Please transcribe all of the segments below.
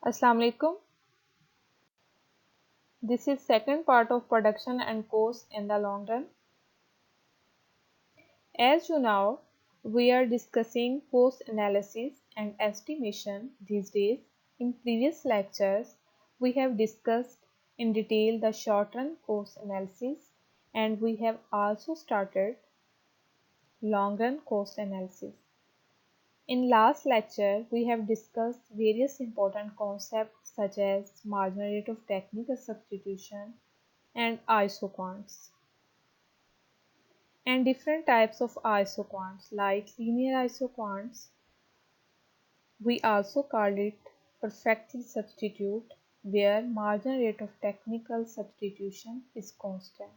Assalamu alaikum. This is second part of production and cost in the long run. As you know, we are discussing cost analysis and estimation these days. In previous lectures, we have discussed in detail the short-run cost analysis, and we have also started long-run cost analysis. In last lecture, we have discussed various important concepts such as marginal rate of technical substitution and isoquants, and different types of isoquants like linear isoquants. We also call it perfectly substitute, where marginal rate of technical substitution is constant,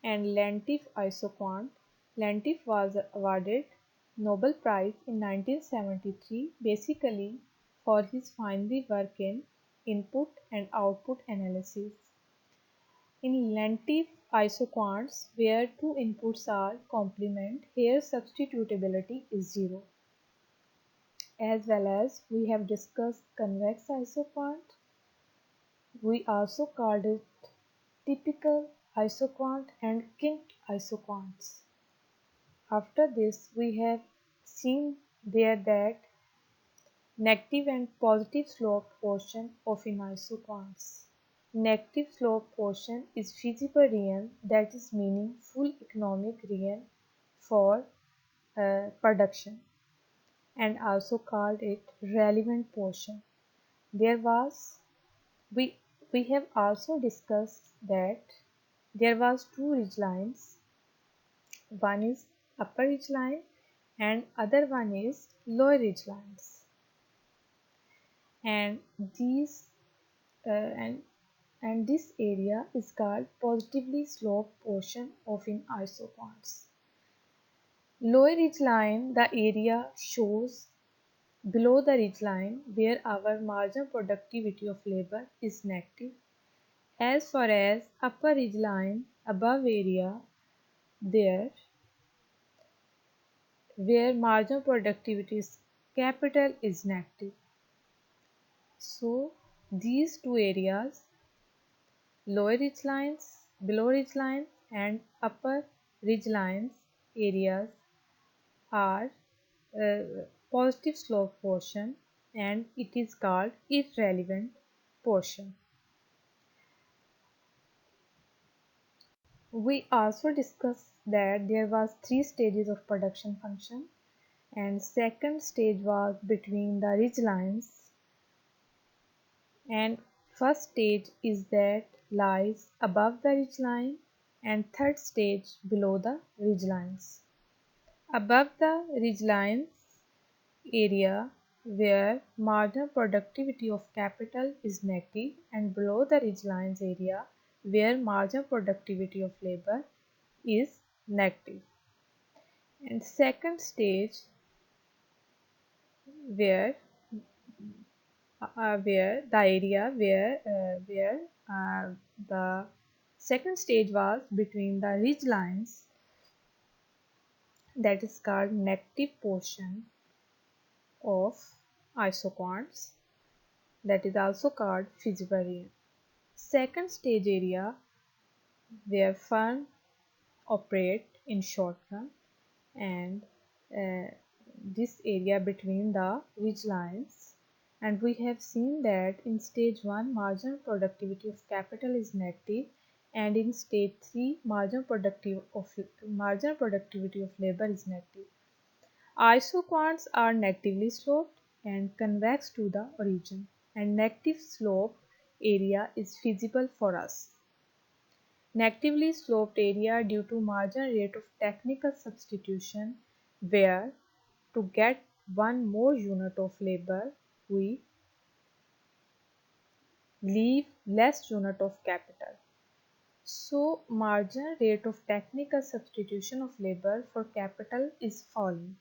and lentive isoquant. Lentive was awarded Nobel Prize in 1973 basically for his finely work in input and output analysis. In lentive isoquants, where two inputs are complement, here substitutability is zero. As well as we have discussed convex isoquant, we also called it typical isoquant and kinked isoquants. After this, we have seen there that negative and positive sloped portion of in isoquants. Negative slope portion is feasible region, that is meaning full economic region for production, and also called it relevant portion. There was we we have also discussed that there was two ridgelines. One is upper ridgeline and other one is lower ridgelines. And these and this area is called positively sloped portion of in isoquants. Lower ridgeline, the area shows below the ridgeline where our marginal productivity of labor is negative. As far as upper ridgeline, above area there where marginal productivity is capital is negative. So these two areas, lower ridge lines, below ridge lines and upper ridge lines areas are positive slope portion, and it is called irrelevant portion. We also discussed that there was three stages of production function, and second stage was between the ridge lines, and first stage is that lies above the ridge line, and third stage below the ridge lines. Above the ridge lines area where marginal productivity of capital is negative, and below the ridge lines area where marginal productivity of labor is negative. And second stage where the area where the second stage was between the ridge lines, that is called negative portion of isoquants, that is also called feasible area. Second stage area where firm operate in short run, and this area between the ridge lines, and we have seen that in stage 1 marginal productivity of capital is negative, and in stage 3 marginal productivity of labor is negative. Isoquants are negatively sloped and convex to the origin, and negative slope area is feasible for us. Negatively sloped area due to marginal rate of technical substitution, where to get one more unit of labor we leave less unit of capital. So marginal rate of technical substitution of labor for capital is falling.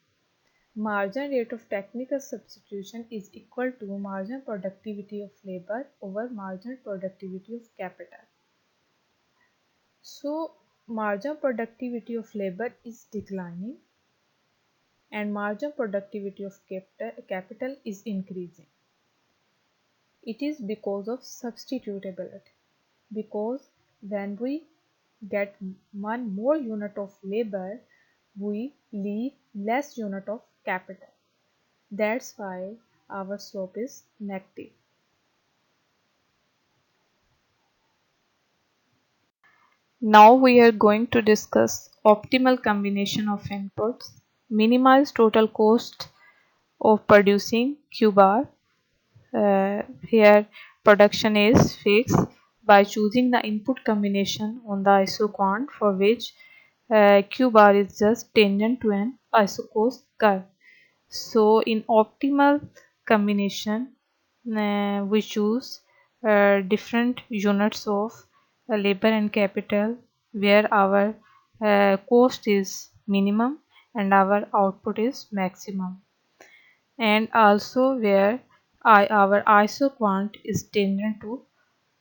Marginal rate of technical substitution is equal to marginal productivity of labor over marginal productivity of capital. So marginal productivity of labor is declining and marginal productivity of capital is increasing. It is because of substitutability. Because when we get one more unit of labor, we leave less unit of capital. That's why our slope is negative. Now we are going to discuss optimal combination of inputs, minimize total cost of producing Q bar. Here production is fixed by choosing the input combination on the isoquant for which Q bar is just tangent to an isocost curve. So in optimal combination, we choose different units of labor and capital where our cost is minimum and our output is maximum, and also where our isoquant is tangent to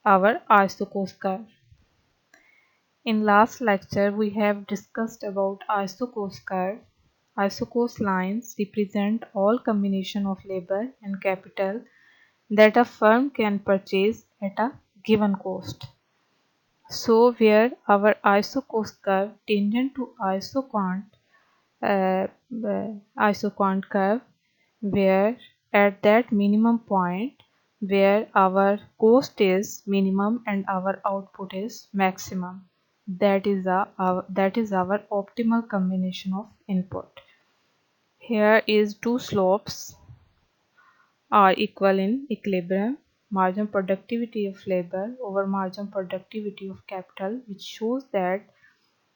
our isocost curve. In last lecture, we have discussed about isocost curve. Isocost lines represent all combination of labor and capital that a firm can purchase at a given cost. So where our isocost curve tangent to uh, isoquant curve, where at that minimum point where our cost is minimum and our output is maximum, that is our optimal combination of input. Here is two slopes are equal in equilibrium: margin productivity of labor over margin productivity of capital, which shows that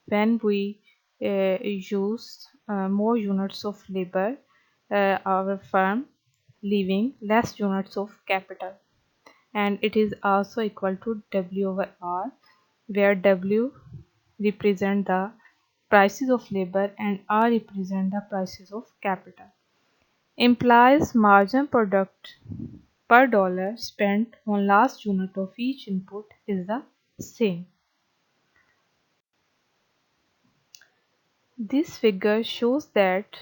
when we use more units of labor, our firm leaving less units of capital. And it is also equal to W over R, where W represent the prices of labor and R represent the prices of capital. Implies margin product per dollar spent on last unit of each input is the same. This figure shows that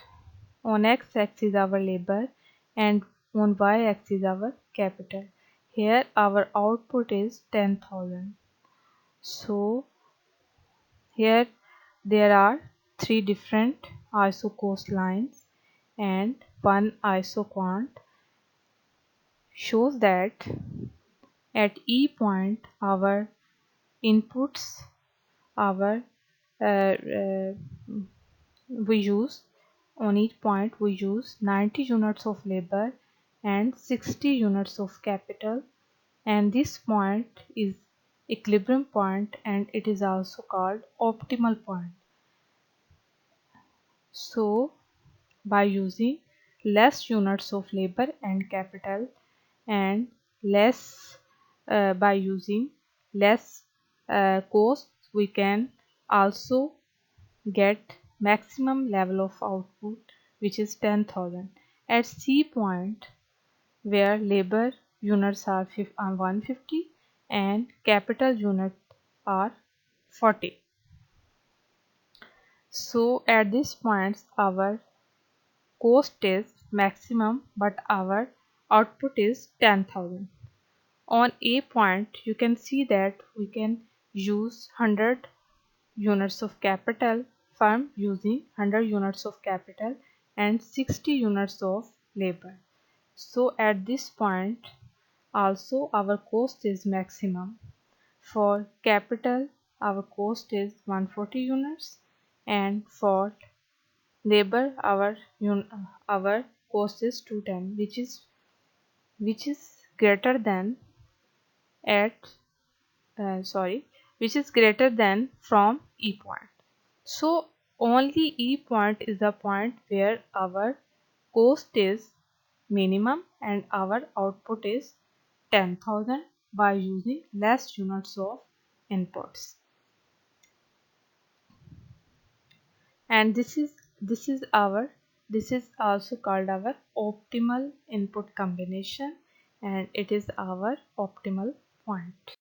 on x-axis our labor and on y-axis our capital. Here our output is 10,000. So here there are three different isocost lines and one isoquant. Shows that at E point our inputs, our uh, uh, we use on each point we use 90 units of labor and 60 units of capital, and this point is equilibrium point and it is also called optimal point. So by using less units of labor and capital and less by using less cost, we can also get maximum level of output, which is 10,000 at C point where labor units are 150 and capital units are 40. So at this point our cost is maximum but our output is 10,000. On A point you can see that we can use 100 units of capital, firm using 100 units of capital and 60 units of labor. So at this point also our cost is maximum. For capital our cost is 140 units and for labor our cost is 210, which is greater than at which is greater than from E point. So only E point is the point where our cost is minimum and our output is 10,000 by using less units of inputs. And this is also called our optimal input combination and it is our optimal point.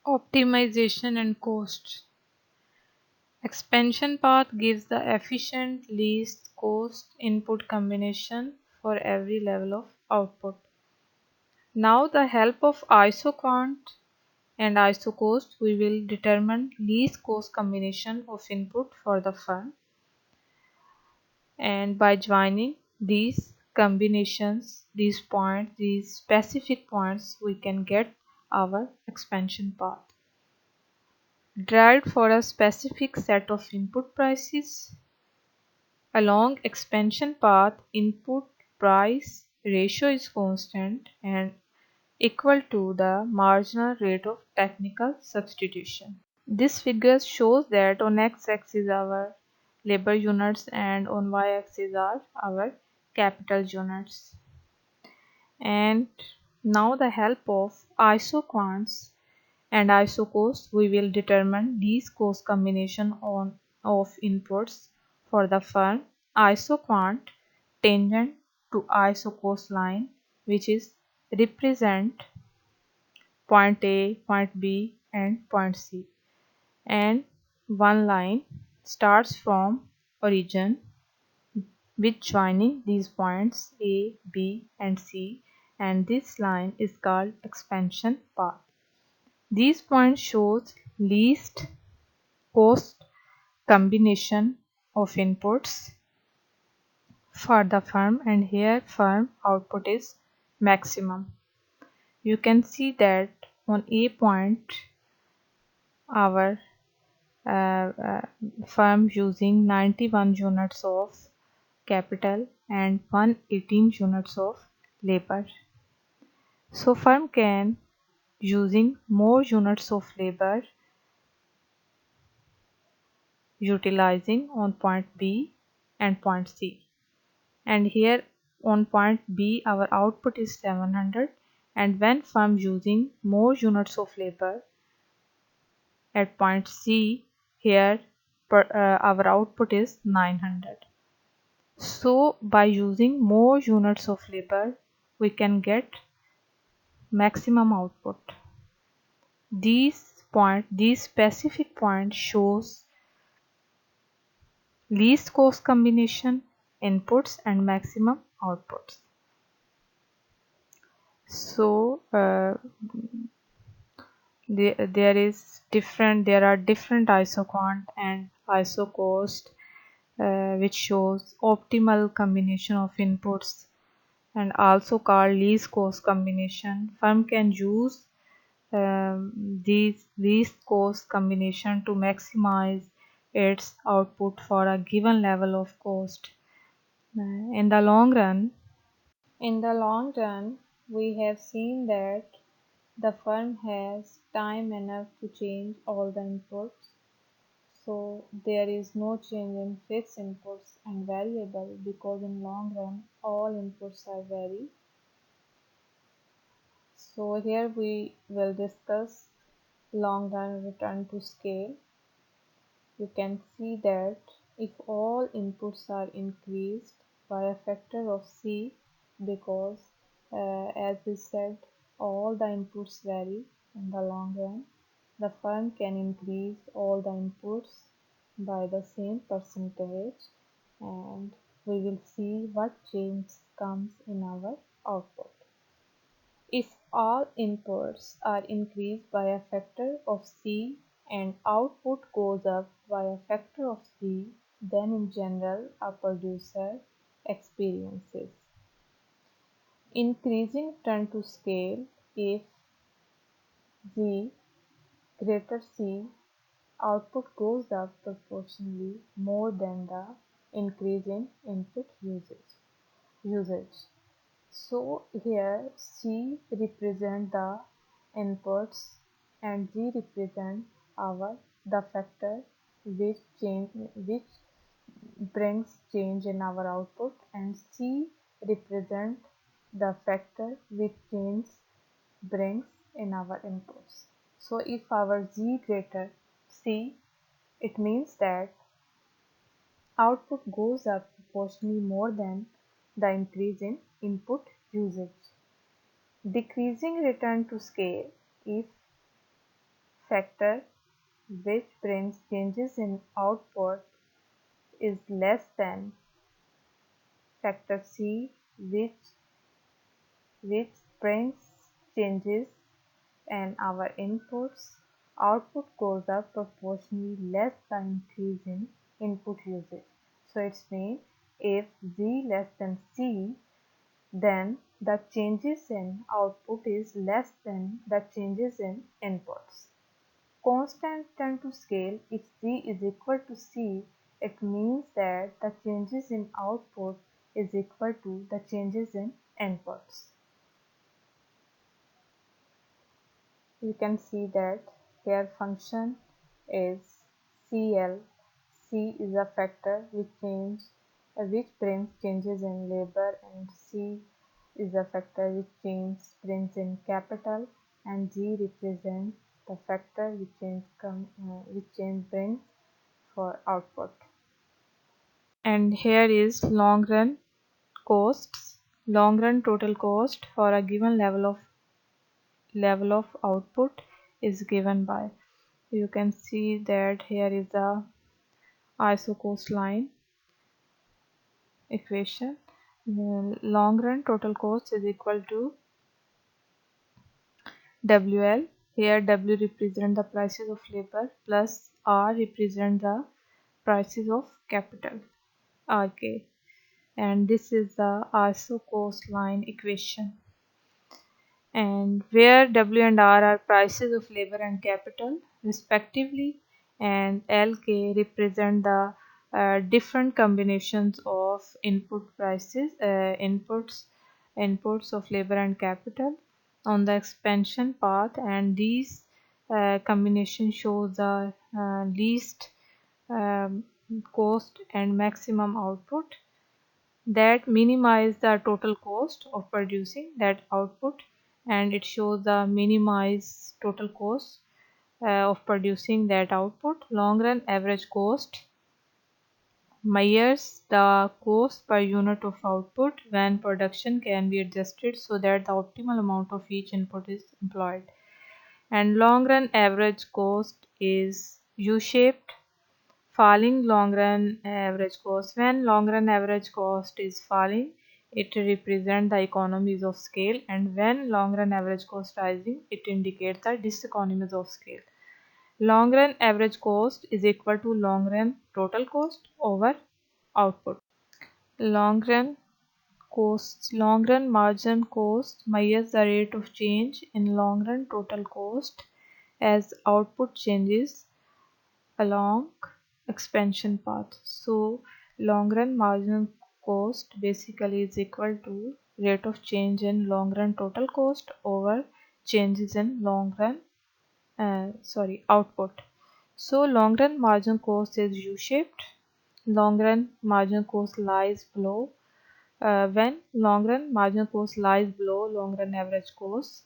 Optimization and cost. Expansion path gives the efficient least cost input combination for every level of output. Now the help of isoquant and isocost, we will determine least cost combination of input for the firm, and by joining these combinations, these specific points, we can get our expansion path derived for a specific set of input prices. Along expansion path, input price ratio is constant and equal to the marginal rate of technical substitution. This figure shows that on x-axis our labor units and on y-axis are our capital units. And now the help of isoquants and isocost, we will determine these cost combination of inputs for the firm. Isoquant tangent to isocost line, which is represent point A, point B and point C, and one line starts from origin with joining these points A, B and C, and this line is called expansion path. These points shows least cost combination of inputs for the firm, and here firm output is maximum. You can see that on A point our firm using 91 units of capital and 118 units of labor. So firm can using more units of labor utilizing on point B and point C. And here on point B our output is 700, and when firm using more units of labor at point C, here our output is 900. So by using more units of labor we can get maximum output. These specific points shows least cost combination, inputs and maximum outputs. So there are different isoquant and isocost, which shows optimal combination of inputs and also called least cost combination. Firm can use these least cost combination to maximize its output for a given level of cost. In the long run, we have seen that the firm has time enough to change all the inputs, so there is no change in fixed inputs and variable, because in long run all inputs are vary. So here we will discuss long run return to scale. You can see that if all inputs are increased by a factor of C, because as we said all the inputs vary in the long run, the firm can increase all the inputs by the same percentage, and we will see what change comes in our output. If all inputs are increased by a factor of C and output goes up by a factor of C, then in general a producer experiences increasing turn to scale if Z greater C, output goes up proportionally more than the increase in input usage. So here C represent the inputs and G represent our the factor which brings change in our output, and C represent the factor which change brings in our inputs. So if our Z greater C, it means that output goes up proportionally more than the increase in input usage. Decreasing return to scale if factor which brings changes in output is less than factor C which brings changes and our inputs, output goes up proportionally less the increase in input usage. So it's mean if Z less than C, then the changes in output is less than the changes in inputs. Constant tend to scale. If Z is equal to C, it means that the changes in output is equal to the changes in inputs. You can see that their function is CL. C is a factor which brings changes in labor, and C is a factor brings in capital, and G represents the factor which change brings for output. And here is long run costs. Long run total cost for a given level of output is given by, you can see that here is the isocost line equation. Long run total cost is equal to WL. Here W represent the prices of labor plus R represent the prices of capital, RK, and this is the isocost line equation, and where W and R are prices of labor and capital respectively, and LK represent the different combinations of inputs of labor and capital on the expansion path, and these combination shows the least um, cost and maximum output that minimize the total cost of producing that output, and it shows the minimize total cost of producing that output. Long run average cost measures the cost per unit of output when production can be adjusted so that the optimal amount of each input is employed, and long run average cost is U-shaped. Falling long run average cost. When long run average cost is falling, it represents the economies of scale, and when long run average cost rising, it indicates the diseconomies of scale. Long run average cost is equal to long run total cost over output. Long run long run margin cost measures the rate of change in long run total cost as output changes along expansion path. So long run marginal cost basically is equal to rate of change in long run total cost over changes in output. So long run marginal cost is U-shaped. Long run marginal cost lies below. When long run marginal cost lies below long run average cost,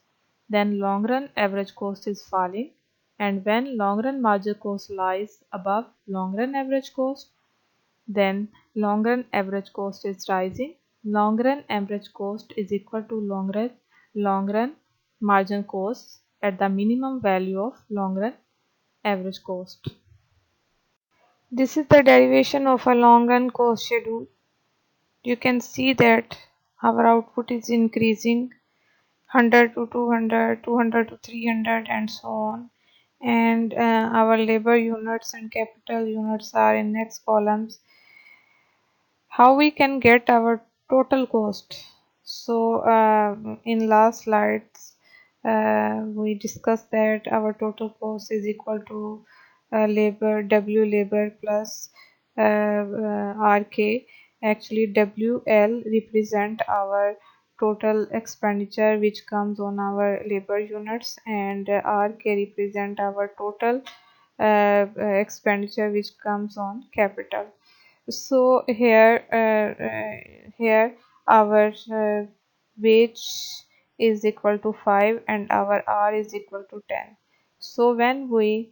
then long run average cost is falling, and when long run marginal cost lies above long run average cost, then long run average cost is rising. Long run average cost is equal to long run marginal cost at the minimum value of long run average cost. This is the derivation of a long run cost schedule. You can see that our output is increasing 100 to 200, 200 to 300, and so on, and our labor units and capital units are in next columns. How we can get our total cost? So in last slides we discussed that our total cost is equal to W labor plus RK. Actually WL represent our total expenditure which comes on our labor units, and RK represent our total expenditure which comes on capital. So here our wage is equal to 5 and our R is equal to 10. So when we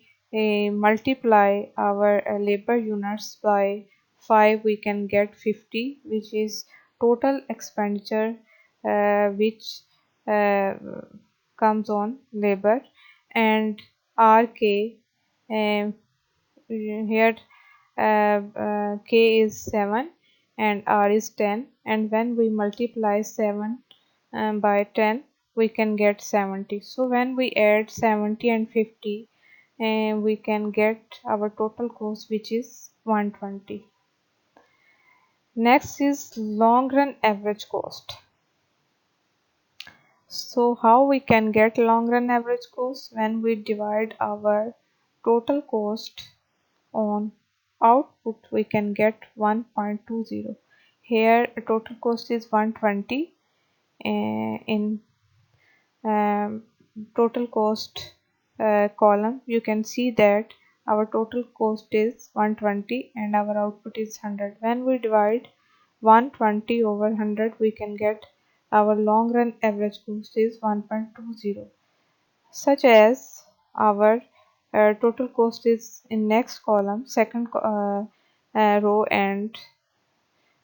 multiply our labor units by 5, we can get 50, which is total expenditure which uh, comes on labor, and RK here K is 7 and R is 10, and when we multiply 7 by 10, we can get 70. So when we add 70 and 50, and we can get our total cost, which is 120. Next is long run average cost. So how we can get long run average cost? When we divide our total cost on output, we can get 1.20. Here total cost is 120. In um, total cost column, you can see that our total cost is 120 and our output is 100. When we divide 120 over 100, we can get our long run average cost is 1.20. Such as our total cost is in next column, row, and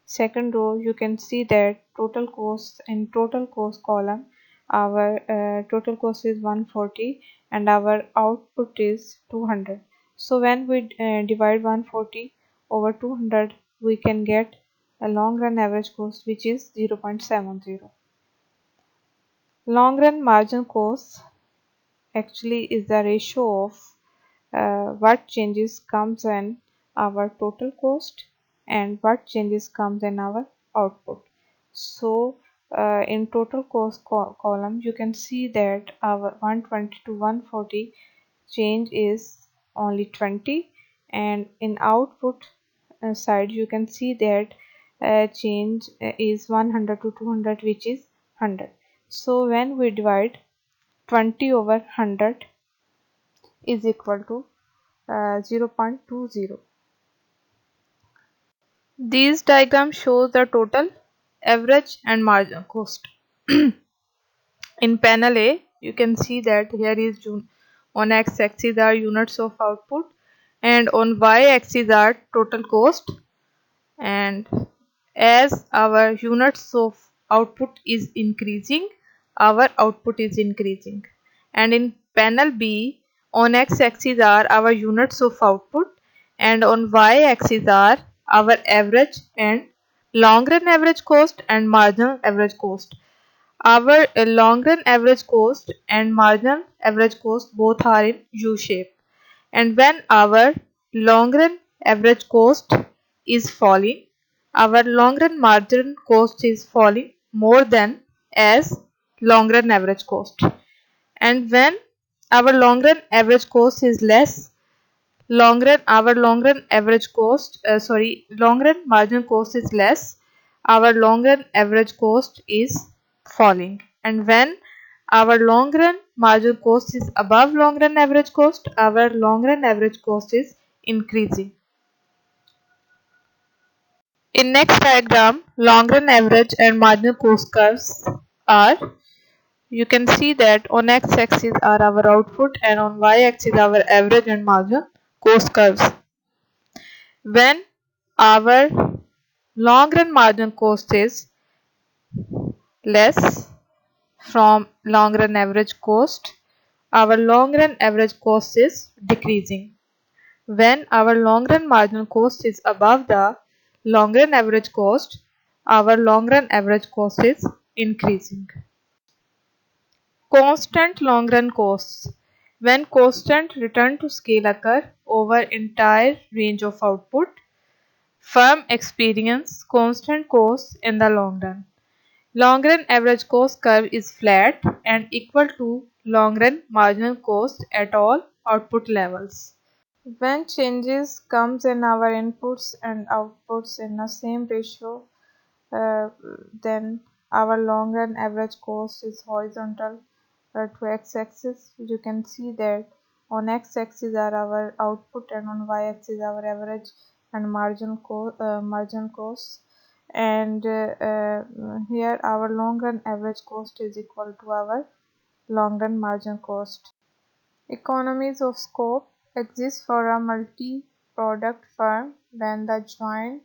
second row, you can see that total cost in total cost column, our total cost is 140 and our output is 200. So when we divide 140 over 200, we can get a long run average cost, which is 0.70. Long run margin cost actually is the ratio of what changes comes in our total cost and what changes comes in our output. So in total cost column, you can see that our 120 to 140 change is only 20, and in output side, you can see that change is 100 to 200, which is 100. So when we divide 20 over 100 is equal to 0.20. These diagrams show the total, average and marginal cost. In panel A, you can see that here is on x-axis are units of output and on y-axis are total cost, and as our units of output is increasing, our output is increasing. And in panel B, on x-axis are our units of output and on y-axis are our average and long run average cost and marginal average cost. Our long run average cost and marginal average cost both are in U shape, and when our long run average cost is falling, our long run margin cost is falling more than as long run average cost, and when our long run average cost is less, long run average cost long run margin cost is less, our long run average cost is falling, and when our long run margin cost is above long run average cost, our long run average cost is increasing. In next diagram, long run average and marginal cost curves are, you can see that on x-axis are our output and on y-axis our average and marginal cost curves. When our long run marginal cost is less from long run average cost, our long run average cost is decreasing. When our long run marginal cost is above the long run average cost, our long run average cost is increasing. Constant long run costs. When constant return to scale occur over entire range of output, firm experience constant costs in the long run. Long run average cost curve is flat and equal to long run marginal cost at all output levels. When changes comes in our inputs and outputs in the same ratio, uh, then our long run average cost is horizontal to x-axis. You can see that on x-axis are our output and on y-axis our average and marginal costs, and here our long run average cost is equal to our long run marginal cost. Economies of scope exist for a multi-product firm when the joint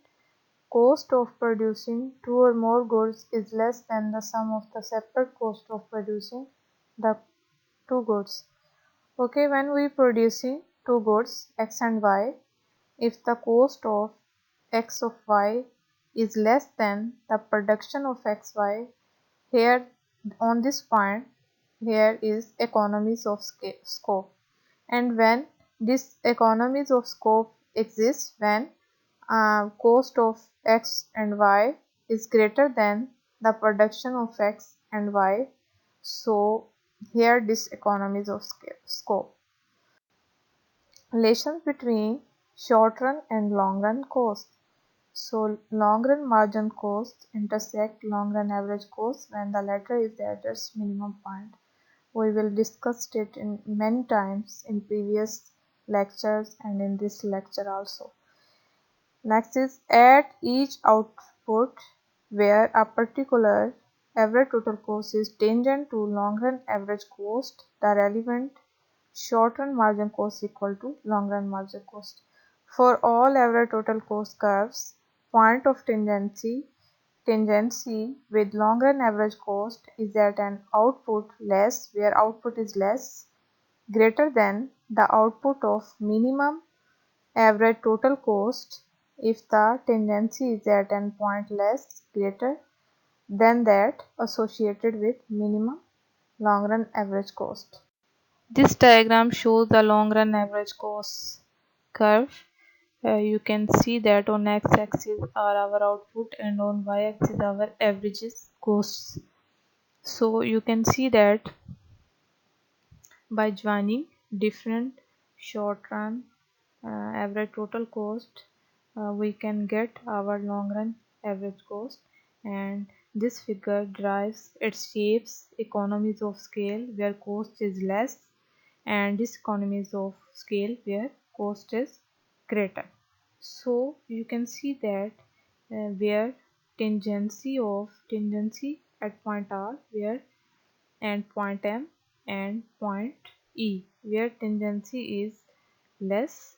cost of producing two or more goods is less than the sum of the separate cost of producing the two goods. Okay, when we producing two goods x and y, if the cost of x of y is less than the production of xy, here on this point here is economies of scope. And when this economies of scope exists, when cost of x and y is greater than the production of x and y, so here this economies of scope. Relations between short run and long run cost. So long run margin costs intersect long run average cost when the latter is at its minimum point. We will discuss it in many times in previous lectures and in this lecture also. Next is at each output where a particular average total cost is tangent to long run average cost, the relevant short run margin cost equal to long run margin cost. For all average total cost curves, point of tangency with long run average cost is at an output less, where output is less, greater than the output of minimum average total cost if the tangency is at an point less, greater than that associated with minimum long run average cost. This diagram shows the long run average cost curve. You can see that on x-axis are our output and on y-axis our averages costs. So you can see that by joining different short run average total cost, we can get our long run average cost, and this figure derives its shapes economies of scale where cost is less and diseconomies of scale where cost is greater. So you can see that where tangency at point R where and point M and point E where tangency is less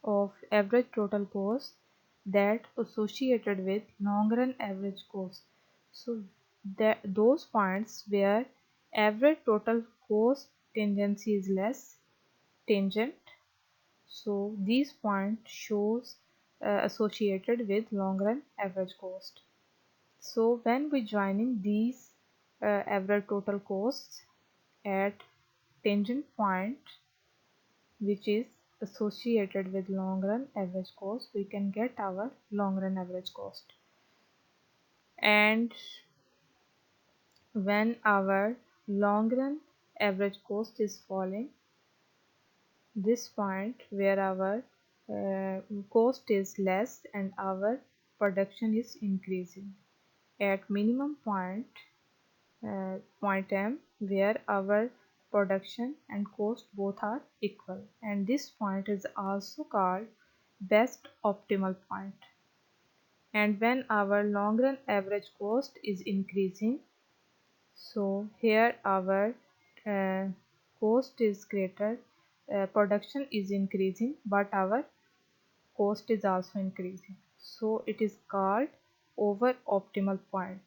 of average total cost that associated with long run average cost. So that those points where average total cost tangency is less tangent, so these points shows associated with long run average cost. So when we joining these average total costs at tangent point which is associated with long run average cost, we can get our long run average cost. And when our long run average cost is falling, this point where our cost is less and our production is increasing at minimum point, point M where our production and cost both are equal, and this point is also called best optimal point. And when our long run average cost is increasing, so here our uh, cost is greater, production is increasing but our cost is also increasing, so it is called over optimal point.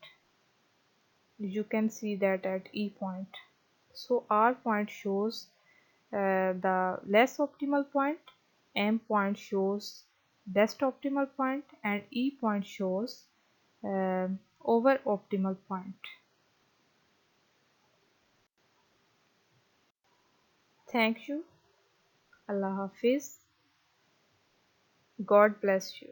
You can see that at E point. So R point shows the less optimal point, M point shows best optimal point, and E point shows over optimal point. Thank you. Allah Hafiz. God bless you.